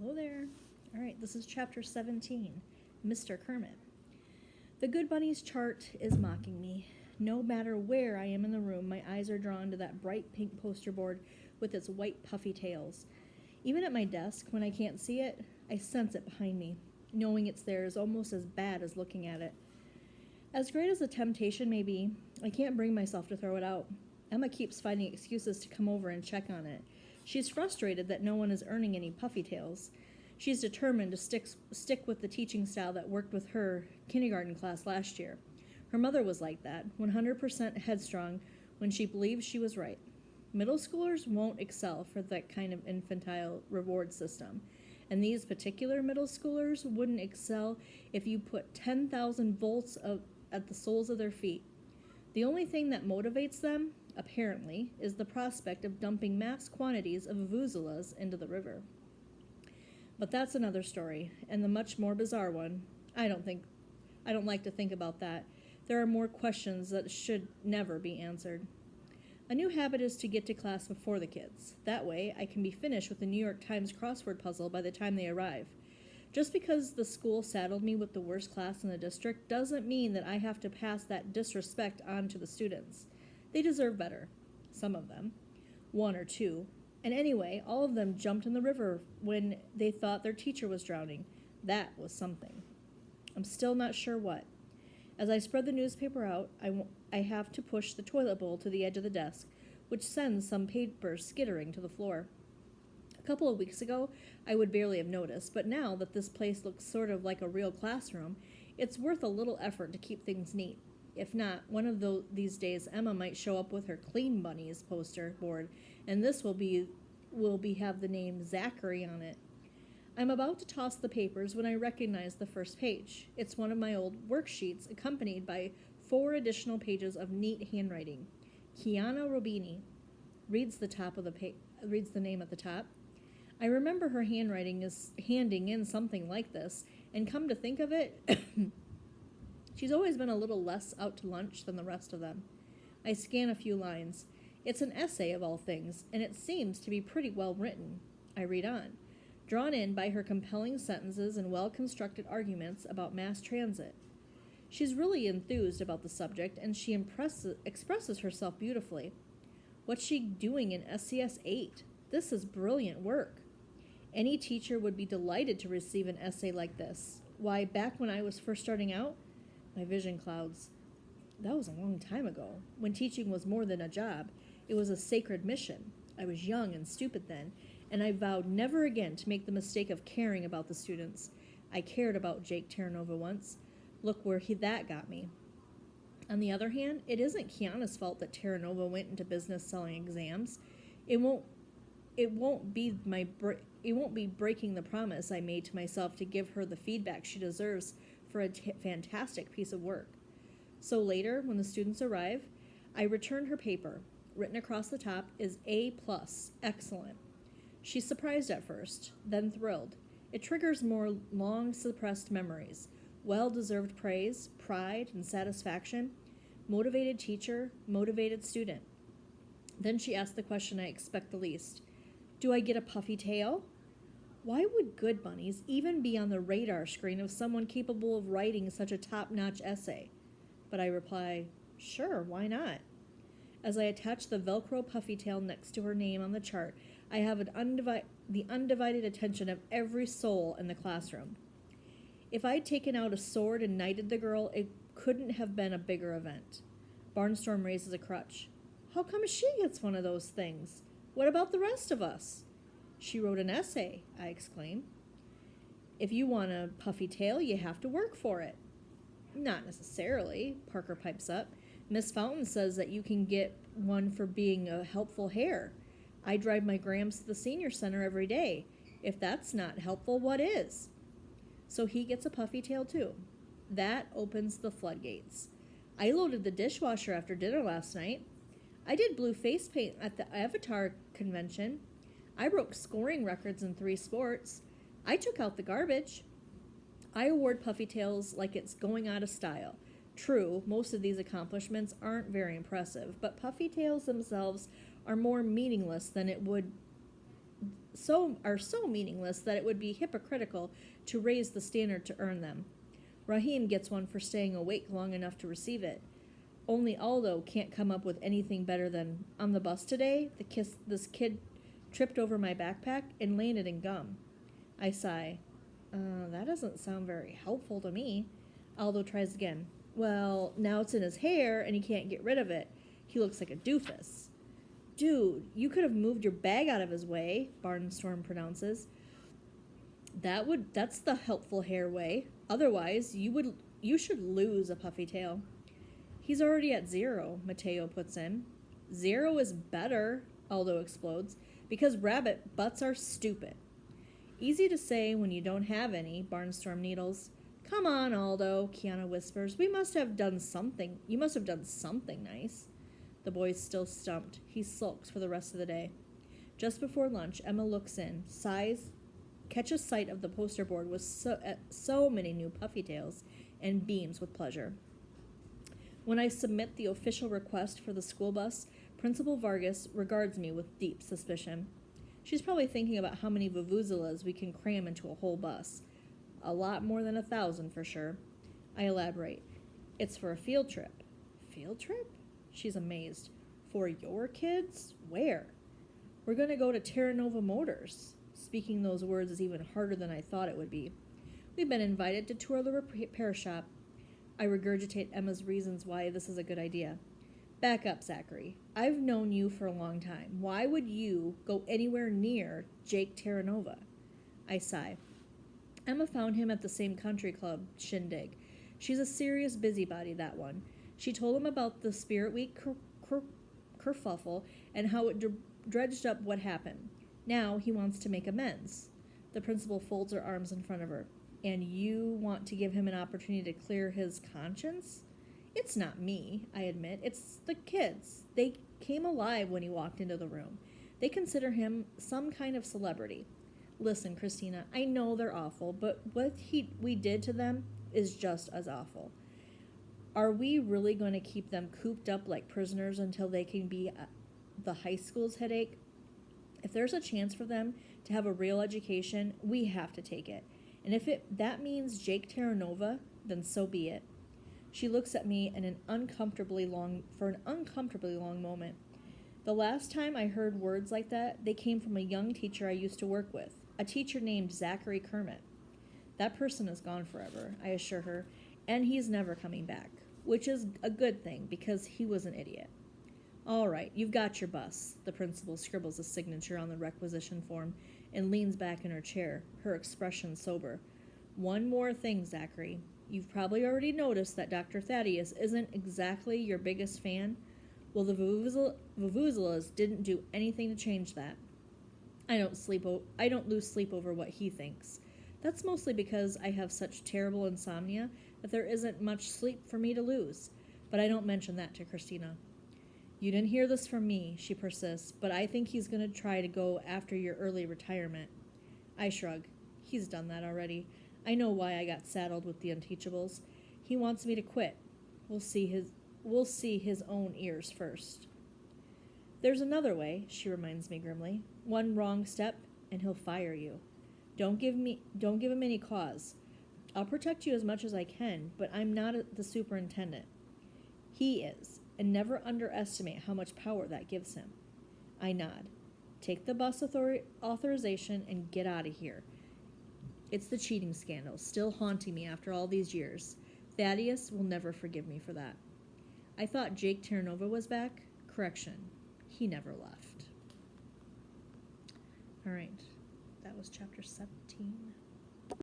Hello there. All right, this is chapter 17, Mr. Kermit. The Good Bunny's chart is mocking me. No matter where I am in the room, my eyes are drawn to that bright pink poster board with its white puffy tails. Even at my desk, when I can't see it, I sense it behind me. Knowing it's there is almost as bad as looking at it. As great as the temptation may be, I can't bring myself to throw it out. Emma keeps finding excuses to come over and check on it. She's frustrated that no one is earning any puffy tails. She's determined to stick with the teaching style that worked with her kindergarten class last year. Her mother was like that, 100% headstrong when she believed she was right. Middle schoolers won't excel for that kind of infantile reward system. And these particular middle schoolers wouldn't excel if you put 10,000 volts at the soles of their feet. The only thing that motivates them, apparently, is the prospect of dumping mass quantities of vuvuzelas into the river. But that's another story, and the much more bizarre one. I don't like to think about that. There are more questions that should never be answered. A new habit is to get to class before the kids. That way, I can be finished with the New York Times crossword puzzle by the time they arrive. Just because the school saddled me with the worst class in the district doesn't mean that I have to pass that disrespect on to the students. They deserve better. Some of them. One or two. And anyway, all of them jumped in the river when they thought their teacher was drowning. That was something. I'm still not sure what. As I spread the newspaper out, I have to push the toilet bowl to the edge of the desk, which sends some paper skittering to the floor. A couple of weeks ago, I would barely have noticed, but now that this place looks sort of like a real classroom, it's worth a little effort to keep things neat. If not, one of these days Emma might show up with her Clean Bunnies poster board, and this will have the name Zachary on it. I'm about to toss the papers when I recognize the first page. It's one of my old worksheets accompanied by 4 additional pages of neat handwriting. Kiana Robini reads the name at the top. I remember her handwriting is handing in something like this, and come to think of it, she's always been a little less out to lunch than the rest of them. I scan a few lines. It's an essay of all things, and it seems to be pretty well written. I read on, drawn in by her compelling sentences and well-constructed arguments about mass transit. She's really enthused about the subject, and she expresses herself beautifully. What's she doing in SCS 8? This is brilliant work. Any teacher would be delighted to receive an essay like this. Why, back when I was first starting out, my vision clouds. That was a long time ago, when teaching was more than a job. It was a sacred mission. I was young and stupid then, and I vowed never again to make the mistake of caring about the students. I cared about Jake Terranova once. Look where that got me. On the other hand, it isn't Kiana's fault that Terranova went into business selling exams. It won't be breaking the promise I made to myself to give her the feedback she deserves for a fantastic piece of work. So later, when the students arrive, I return her paper. Written across the top is A+, excellent. She's surprised at first, then thrilled. It triggers more long-suppressed memories, well-deserved praise, pride, and satisfaction, motivated teacher, motivated student. Then she asks the question I expect the least. Do I get a puffy tail? Why would Good Bunnies even be on the radar screen of someone capable of writing such a top-notch essay? But I reply, sure, why not? As I attach the Velcro puffy tail next to her name on the chart, I have the undivided attention of every soul in the classroom. If I'd taken out a sword and knighted the girl, it couldn't have been a bigger event. Barnstorm raises a crutch. How come she gets one of those things? What about the rest of us? She wrote an essay, I exclaim. If you want a puffy tail, you have to work for it. Not necessarily, Parker pipes up. Miss Fountain says that you can get one for being a helpful hare. I drive my Grams to the senior center every day. If that's not helpful, what is? So he gets a puffy tail too. That opens the floodgates. I loaded the dishwasher after dinner last night. I did blue face paint at the Avatar convention. I broke scoring records in 3 sports. I took out the garbage. I award puffy tails like it's going out of style. True, most of these accomplishments aren't very impressive, but puffy tails themselves are more meaningless than it would so meaningless that it would be hypocritical to raise the standard to earn them. Raheem gets one for staying awake long enough to receive it. Only Aldo can't come up with anything better than, on the bus today, this kid tripped over my backpack and landed in gum. I sigh. That doesn't sound very helpful to me. Aldo tries again. Well, now it's in his hair and he can't get rid of it. He looks like a doofus. Dude, you could have moved your bag out of his way, Barnstorm pronounces. That's the helpful hair way. Otherwise, you should lose a puffy tail. He's already at 0, Mateo puts in. 0 is better, Aldo explodes, because rabbit butts are stupid. Easy to say when you don't have any, Barnstorm needles. Come on, Aldo, Kiana whispers. You must have done something nice. The boy's still stumped. He sulks for the rest of the day. Just before lunch, Emma looks in, sighs, catches sight of the poster board with so many new puffy tails, and beams with pleasure. When I submit the official request for the school bus, Principal Vargas regards me with deep suspicion. She's probably thinking about how many vuvuzelas we can cram into a whole bus. A lot more than 1,000 for sure. I elaborate. It's for a field trip. Field trip? She's amazed. For your kids? Where? We're going to go to Terra Nova Motors. Speaking those words is even harder than I thought it would be. We've been invited to tour the repair shop. I regurgitate Emma's reasons why this is a good idea. Back up, Zachary. I've known you for a long time. Why would you go anywhere near Jake Terranova? I sigh. Emma found him at the same country club shindig. She's a serious busybody, that one. She told him about the Spirit Week kerfuffle and how it dredged up what happened. Now he wants to make amends. The principal folds her arms in front of her. And you want to give him an opportunity to clear his conscience? It's not me, I admit. It's the kids. They came alive when he walked into the room. They consider him some kind of celebrity. Listen, Christina, I know they're awful, but what we did to them is just as awful. Are we really going to keep them cooped up like prisoners until they can be the high school's headache? If there's a chance for them to have a real education, we have to take it. And if that means Jake Terranova, then so be it. She looks at me in an uncomfortably long moment. The last time I heard words like that, they came from a young teacher I used to work with, a teacher named Zachary Kermit. That person is gone forever, I assure her, and he's never coming back, which is a good thing because he was an idiot. All right, you've got your bus. The principal scribbles a signature on the requisition form and leans back in her chair, her expression sober. One more thing, Zachary. You've probably already noticed that Dr. Thaddeus isn't exactly your biggest fan. Well, the vuvuzelas didn't do anything to change that. I don't lose sleep over what he thinks. That's mostly because I have such terrible insomnia that there isn't much sleep for me to lose. But I don't mention that to Christina. You didn't hear this from me, she persists, but I think he's going to try to go after your early retirement. I shrug. He's done that already. I know why I got saddled with the Unteachables. He wants me to quit. We'll see his own ears first. There's another way, she reminds me grimly. One wrong step, and he'll fire you. Don't give him any cause. I'll protect you as much as I can, but I'm not the superintendent. He is, and never underestimate how much power that gives him. I nod. Take the bus authorization and get out of here. It's the cheating scandal, still haunting me after all these years. Thaddeus will never forgive me for that. I thought Jake Terranova was back. Correction. He never left. All right. That was chapter 17.